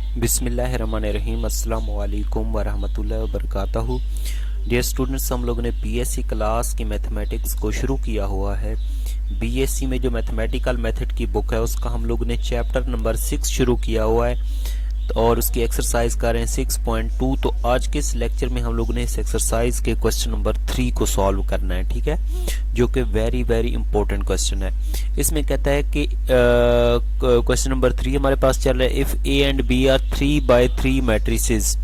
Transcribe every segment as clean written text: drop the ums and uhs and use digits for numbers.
बिस्मिल्लाहिर्रहमानिर्रहीम अस्सलाम वालेकुम वरहमतुल्लाहि वबरकातुहू। डियर स्टूडेंट्स, हम लोगों ने बीएससी क्लास की मैथमेटिक्स को शुरू किया हुआ है। बीएससी में जो मैथमेटिकल मेथड की बुक है उसका हम लोगों ने चैप्टर नंबर 6 शुरू किया हुआ है और उसकी एक्सरसाइज कर रहे हैं 6.2। तो आज के इस लेक्चर में हम लोगों ने इस एक्सरसाइज के क्वेश्चन नंबर 3 को सॉल्व करना है, ठीक है, जो कि वेरी वेरी इंपॉर्टेंट क्वेश्चन है। इसमें कहता है कि क्वेश्चन नंबर 3 हमारे पास चल रहा है, if A and B are 3x3 matrices.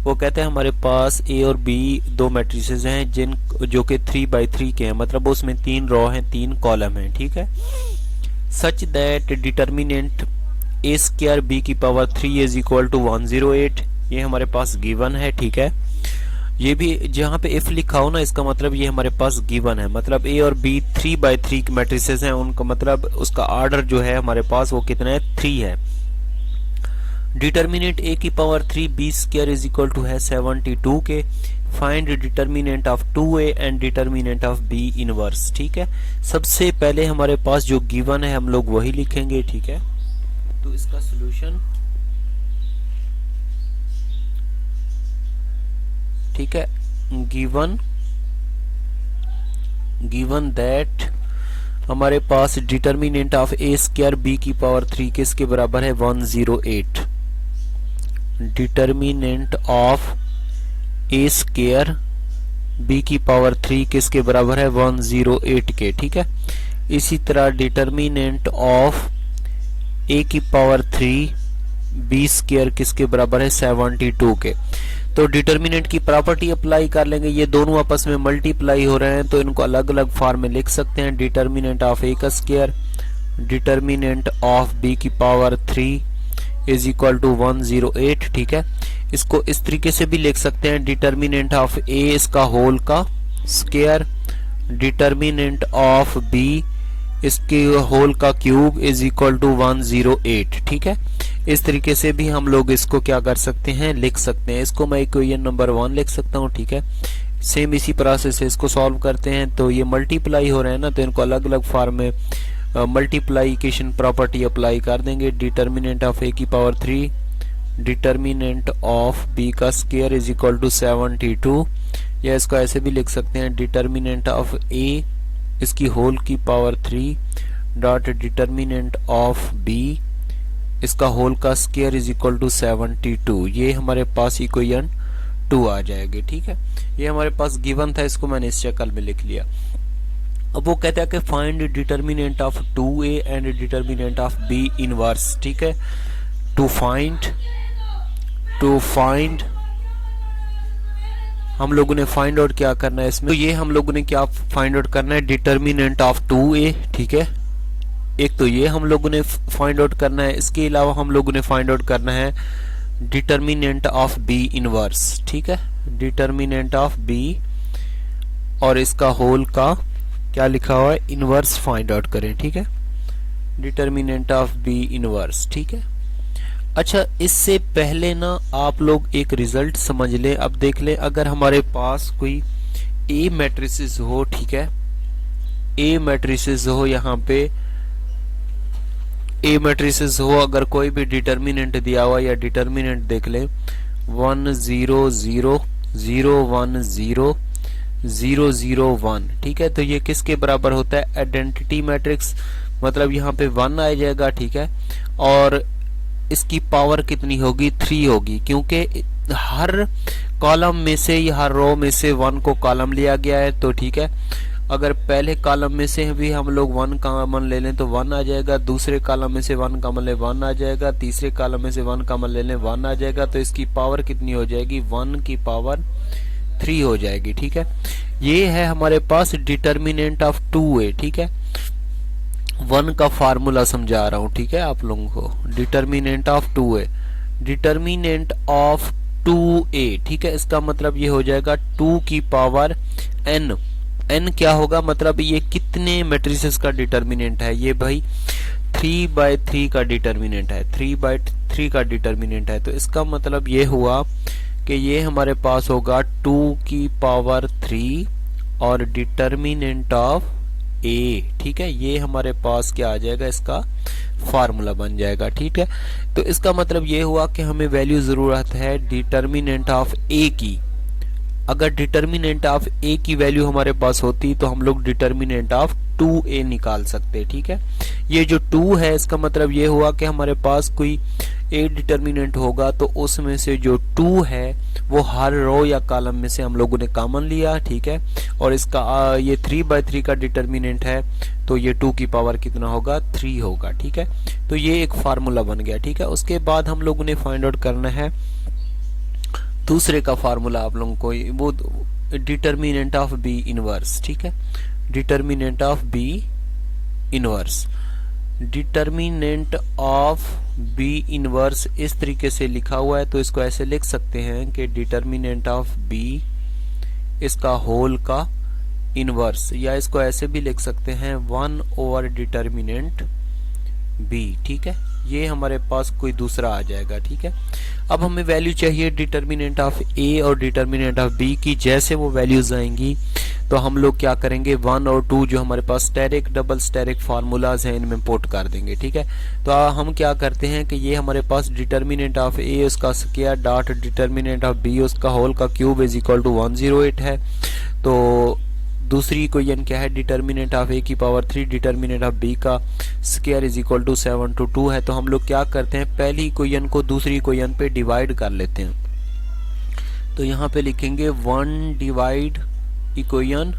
वो कहते हैं हमारे पास ए और बी दो मैट्रिसेस हैं जो कि 3x3 के हैं, मतलब उसमें 3 रो हैं 3 कॉलम हैं, ठीक है। Such that determinant A square B की पावर 3 इज इक्वल टू 108। ये हमारे पास गिवन है, ठीक है। ये भी जहाँ पे इफ लिखा हो ना, इसका मतलब ये हमारे पास गिवन है, मतलब ए और बी 3x3 मैट्रिसेस हैं, उनका मतलब उसका ऑर्डर जो है हमारे पास वो कितना है, 3 है। डिटर्मिनेंट ए की power 3 B square is equal to है 72 के। Find determinant of 2a and determinant of B inverse, ठीक है। सबसे पहले हमारे पास जो गिवन है हम लोग वही लिखेंगे, ठीक है। तो इसका सॉल्यूशन, ठीक है, गिवन दैट हमारे पास determinant of A square B की पावर 3 किसके बराबर है, 108। Determinant of A square B की पावर 3 किसके बराबर है, 108 के, ठीक है। इसी तरह डिटर्मिनेंट ऑफ ए की पावर 3 बी स्क्वायर किसके बराबर है, 72 के। तो डिटर्मिनेंट की प्रॉपर्टी अप्लाई कर लेंगे, ये दोनों आपस में मल्टीप्लाई हो रहे हैं तो इनको अलग अलग फॉर्म में लिख सकते हैं। डिटर्मिनेंट ऑफ ए का स्क्वायर डिटर्मिनेंट ऑफ बी की पावर 3 इज इक्वल टू 108, ठीक है। इसको इस तरीके से भी लिख सकते हैं, डिटर्मिनेंट ऑफ ए इसका होल का स्क्वायर डिटर्मिनेंट ऑफ बी इसके होल का क्यूब इज इक्वल टू 108, ठीक है। इस तरीके से भी हम लोग इसको क्या कर सकते हैं, लिख सकते हैं। इसको मैं इक्वेशन नंबर 1 लिख सकता हूँ, ठीक है। सेम इसी प्रोसेस से इसको सॉल्व करते हैं, तो ये मल्टीप्लाई हो रहे हैं ना, तो इनको अलग अलग फॉर्म में मल्टीप्लाइकेशन प्रॉपर्टी अप्लाई कर देंगे। डिटर्मिनेंट ऑफ ए की पावर 3 डिटर्मिनेंट ऑफ बी का स्क्वायर इज इक्वल टू 72, या इसको ऐसे भी लिख सकते हैं, डिटर्मिनेंट ऑफ ए इसकी होल की power 3 dot determinant of B इसका होल का स्क्वायर इज इक्वल टू 72। ये हमारे पास इक्वेशन 2 आ जाएगी, ठीक है। ये हमारे पास गिवन था, इसको मैंने इस शक्ल में लिख लिया। अब वो कहता है कि find determinant of 2a and determinant of b inverse, ठीक है। टू फाइंड हम लोगों ने फाइंड आउट क्या करना है इसमें, तो ये हम लोगों ने क्या फाइंड आउट करना है, डिटर्मिनेंट ऑफ 2a, ठीक है। एक तो ये हम लोगों ने फाइंड आउट करना है, इसके अलावा हम लोगों ने फाइंड आउट करना है डिटर्मिनेंट ऑफ बी इनवर्स, ठीक है। डिटर्मिनेंट ऑफ बी और इसका होल का क्या लिखा हुआ है, इनवर्स फाइंड आउट करें, ठीक है। डिटर्मिनेंट ऑफ बी इनवर्स, ठीक है। अच्छा, इससे पहले ना आप लोग एक रिजल्ट समझ लें। अब देख लें, अगर हमारे पास कोई ए मैट्रिसेस हो, ठीक है, ए मैट्रिसेस हो, यहाँ पे ए मैट्रिसेस हो, अगर कोई भी डिटर्मिनेंट दिया हुआ या डिटर्मिनेंट देख लें 1 0 0 0 1 0 0 0 1, ठीक है। तो ये किसके बराबर होता है, आइडेंटिटी मैट्रिक्स, मतलब यहाँ पे 1 आ जाएगा, ठीक है। और इसकी पावर कितनी होगी, 3 होगी, क्योंकि हर कॉलम में से या हर रो में से 1 को कॉलम लिया गया है, तो ठीक है। अगर पहले कॉलम में से भी हम लोग 1 कॉमन ले लें तो 1 आ जाएगा, दूसरे कॉलम में से 1 कॉमन ले 1 आ जाएगा, तीसरे कॉलम में से 1 कॉमन ले लें 1 आ जाएगा। तो इसकी पावर कितनी हो जाएगी, 1 की पावर 3 हो जाएगी, ठीक है। ये है हमारे पास डिटर्मिनेंट ऑफ 2a, ठीक है। 1 का फार्मूला समझा रहा हूं, ठीक है, आप लोगों को। Determinant of 2a, determinant of 2a, ठीक है। इसका मतलब ये हो जाएगा 2 की पावर n। n क्या होगा, मतलब ये कितने मैट्रिसेस का डिटर्मिनेंट है, ये भाई 3x3 का डिटर्मिनेंट है, 3x3 का डिटर्मिनेंट है। तो इसका मतलब ये हुआ कि ये हमारे पास होगा 2 की पावर 3 और डिटर्मिनेंट ऑफ ए, ठीक है। ये हमारे पास क्या आ जाएगा, इसका फार्मूला बन जाएगा। ठीक है, तो इसका मतलब ये हुआ कि हमें वैल्यू जरूरत है डिटर्मिनेंट ऑफ ए की। अगर डिटर्मिनेंट ऑफ ए की वैल्यू हमारे पास होती तो हम लोग डिटर्मिनेंट ऑफ 2a निकाल सकते। ठीक है, ये जो 2 है इसका मतलब ये हुआ कि हमारे पास कोई ए डिटर्मिनेंट होगा तो उसमें से जो 2 है वो हर रो या कॉलम में से हम लोगों ने कॉमन लिया। ठीक है, और इसका ये 3/3 का डिटर्मिनेंट है तो ये 2 की पावर कितना होगा, 3 होगा। ठीक है, तो ये एक फार्मूला बन गया। ठीक है, उसके बाद हम लोगों ने फाइंड आउट करना है दूसरे का फार्मूला आप लोगों को, वो डिटर्मिनेंट ऑफ बी इनवर्स। ठीक है, determinant of B inverse, determinant of B inverse इस तरीके से लिखा हुआ है तो इसको ऐसे लिख सकते हैं कि डिटर्मिनेंट ऑफ बी इसका होल का इनवर्स, या इसको ऐसे भी लिख सकते हैं 1 ओवर डिटर्मिनेंट बी। ठीक है, ये हमारे पास कोई दूसरा आ जाएगा। ठीक है, अब हमें वैल्यू चाहिए डिटर्मिनेंट ऑफ ए और डिटर्मिनेंट ऑफ बी की। जैसे वो वैल्यूज आएंगी तो हम लोग क्या करेंगे, 1 और 2 जो हमारे पास स्टेरिक डबल स्टेरिक फार्मूलाज हैं इनमें पुट कर देंगे। ठीक है, तो हम क्या करते हैं कि ये हमारे पास डिटर्मिनेंट ऑफ ए उसका square dot determinant of B उसका होल का क्यूब इज इक्वल टू 108 है। तो दूसरी इक्वेशन क्या है, डिटर्मिनेंट ऑफ ए की पावर 3 डिटर्मिनेंट ऑफ बी का square is equal to 7 to 2 है। तो हम लोग क्या करते हैं, पहली इक्वेशन को दूसरी इक्वेशन पे डिवाइड कर लेते हैं। तो यहाँ पे लिखेंगे 1 डिवाइड इक्वेशन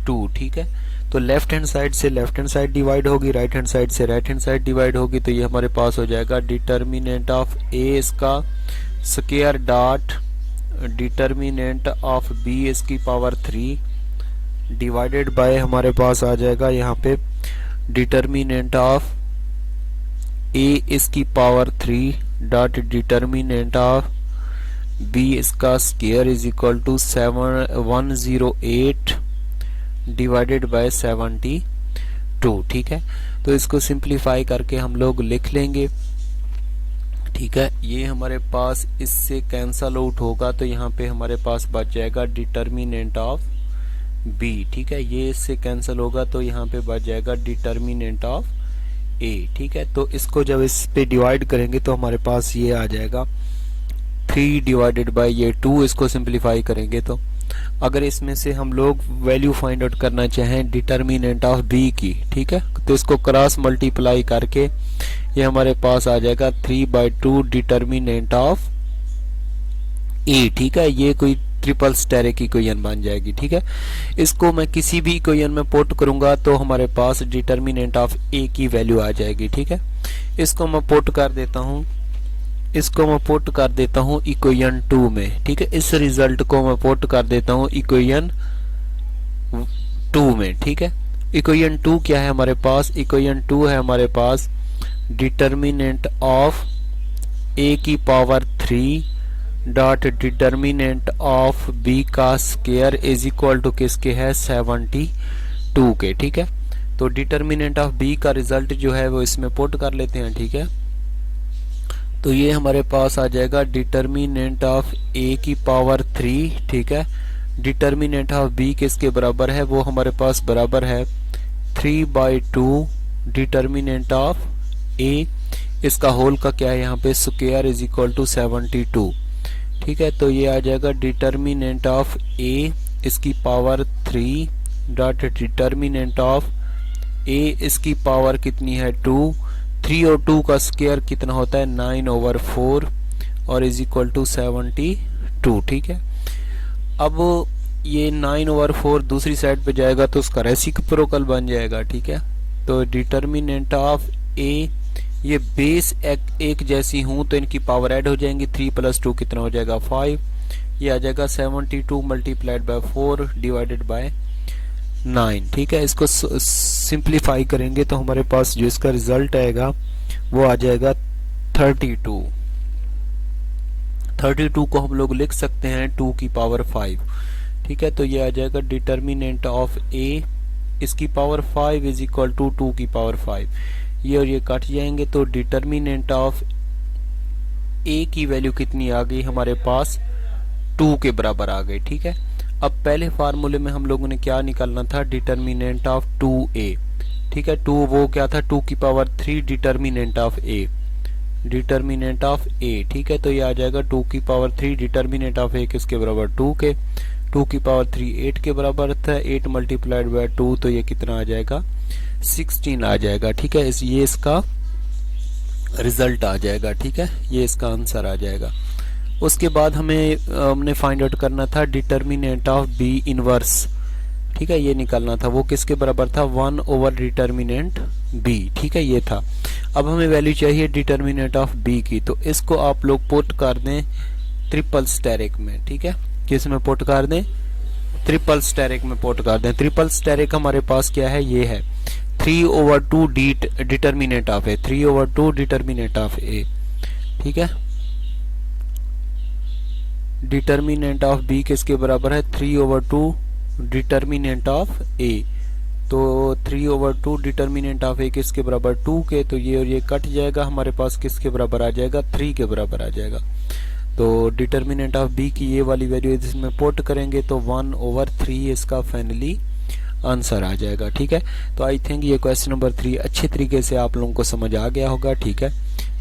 2। ठीक है, तो लेफ्ट हैंड साइड से लेफ्ट हैंड साइड डिवाइड होगी, राइट हैंड साइड से राइट हैंड साइड डिवाइड होगी। तो ये हमारे पास हो जाएगा डिटर्मिनेंट ऑफ ए इसका square dot determinant of B इसकी पावर 3 डिवाइडेड बाय हमारे पास आ जाएगा यहाँ पे डिटर्मिनेंट ऑफ ए इसकी power 3 dot determinant of B इसका square is equal to 108 divided by 72। ठीक है, तो इसको सिंप्लीफाई करके हम लोग लिख लेंगे। ठीक है, ये हमारे पास इससे कैंसल आउट होगा तो यहाँ पे हमारे पास बच जाएगा डिटर्मिनेंट ऑफ बी। ठीक है, ये इससे कैंसिल होगा तो यहाँ पे बच जाएगा डिटर्मिनेंट ऑफ ए। ठीक है, तो इसको जब इस पे डिवाइड करेंगे तो हमारे पास ये आ जाएगा 3 डिवाइडेड बाय ये 2। इसको सिंप्लीफाई करेंगे तो अगर इसमें से हम लोग वैल्यू फाइंड आउट करना चाहें डिटर्मिनेंट ऑफ बी की, ठीक है, तो इसको क्रॉस मल्टीप्लाई करके ये हमारे पास आ जाएगा 3/2 डिटर्मिनेंट ऑफ ए। ठीक है, ये कोई ट्रिपल स्टेरिक इक्वेशन बन जाएगी। ठीक है, इसको मैं किसी भी इक्वेशन में पुट करूंगा तो हमारे पास डिटर्मिनेंट ऑफ ए की वैल्यू आ जाएगी। ठीक है, इसको मैं पुट कर देता हूं, इसको मैं पुट कर देता हूं इक्वेशन 2 में। ठीक है, इस रिजल्ट को मैं पुट कर देता हूं इक्वेशन 2 में। ठीक है, इक्वेशन 2 क्या है हमारे पास, इक्वेशन 2 है हमारे पास डिटर्मिनेंट ऑफ ए की power 3 dot determinant of B का स्क्वायर इज इक्वल टू किसके है, 72 के। ठीक है, तो डिटर्मिनेंट ऑफ बी का रिजल्ट जो है वो इसमें पुट कर लेते हैं। ठीक है, तो ये हमारे पास आ जाएगा डिटर्मिनेंट ऑफ ए की पावर 3। ठीक है, डिटर्मिनेंट ऑफ बी किसके बराबर है, वो हमारे पास बराबर है 3/2 डिटर्मिनेंट ऑफ ए इसका होल का क्या है यहाँ पे स्क्वायर इज इक्वल टू 72। ठीक है, तो ये आ जाएगा डिटर्मिनेंट ऑफ ए इसकी power 3 dot determinant of A इसकी पावर कितनी है 2। 3 और 2 का स्क्वायर कितना होता है 9/4 और इज इक्वल टू 72। ठीक है, अब ये 9/4 दूसरी साइड पे जाएगा तो उसका रेसिप्रोकल बन जाएगा। ठीक है, तो डिटर्मिनेंट ऑफ ए ये बेस एक जैसी हूं तो इनकी पावर ऐड हो जाएंगी, 3 + 2 कितना हो जाएगा 5। ये आ जाएगा 72 मल्टीप्लाइड बाय 4 डिवाइडेड बाय 9। ठीक है, इसको सिंप्लीफाई करेंगे तो हमारे पास जो इसका रिजल्ट आएगा वो आ जाएगा 32। 32 को हम लोग लिख सकते हैं 2 की पावर 5। ठीक है, तो ये आ जाएगा डिटर्मिनेंट ऑफ ए इसकी पावर 5 इज इक्वल टू 2 की पावर 5। ये और ये कट जाएंगे तो डिटर्मिनेंट ऑफ ए की वैल्यू कितनी आ गई हमारे पास 2 के बराबर आ गई। ठीक है, अब पहले फार्मूले में हम लोगों ने क्या निकालना था, डिटर्मिनेंट ऑफ 2a। ठीक है। 2 वो क्या था, 2 की power 3 determinant of A, determinant of A, ठीक है। तो ये आ जाएगा 2 की पावर 3 डिटर्मिनेंट ऑफ ए किसके बराबर, 2 के। 2 की पावर 3 8 के बराबर था, 8 मल्टीप्लाइड बाय 2 तो ये कितना आ जाएगा, 16 आ जाएगा, ठीक है। ये इसका रिजल्ट आ जाएगा, ठीक है, ये इसका आंसर आ जाएगा। उसके बाद हमने फाइंड आउट करना था डिटर्मिनेंट ऑफ बी इनवर्स, ठीक है, ये निकालना था। वो किसके बराबर था, 1 ओवर डिटर्मिनेंट बी, ठीक है, ये था। अब हमें वैल्यू चाहिए डिटर्मिनेंट ऑफ बी की, तो इसको आप लोग पुट कर दें ट्रिपल स्टेरिक में, ठीक है। किस में पुट कर दें, ट्रिपल स्टेरिक में पुट कर दें। ट्रिपल स्टेरिक हमारे पास क्या है, ये है 3/2 determinant of A, 3/2 determinant of A, ठीक है। डिटर्मिनेंट ऑफ बी किसके बराबर है, 3/2 डिटर्मिनेंट ऑफ ए। तो 3/2 डिटर्मिनेंट ऑफ ए किसके बराबर, 2 के। तो ये और ये कट जाएगा, हमारे पास किसके बराबर आ जाएगा, 3 के बराबर आ जाएगा। तो डिटर्मिनेंट ऑफ बी की ये वाली वैल्यू इसमें पुट करेंगे तो 1/3 इसका फाइनली आंसर आ जाएगा, ठीक है। तो आई थिंक ये क्वेश्चन नंबर 3 अच्छे तरीके से आप लोगों को समझ आ गया होगा, ठीक है।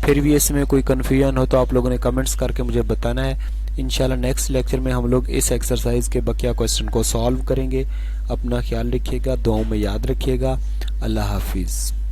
फिर भी इसमें कोई कन्फ्यूजन हो तो आप लोगों ने कमेंट्स करके मुझे बताना है। इंशाल्लाह नेक्स्ट लेक्चर में हम लोग इस एक्सरसाइज के बकिया क्वेश्चन को सॉल्व करेंगे। अपना ख्याल रखिएगा, दुआओं में याद रखिएगा। अल्लाह हाफिज़।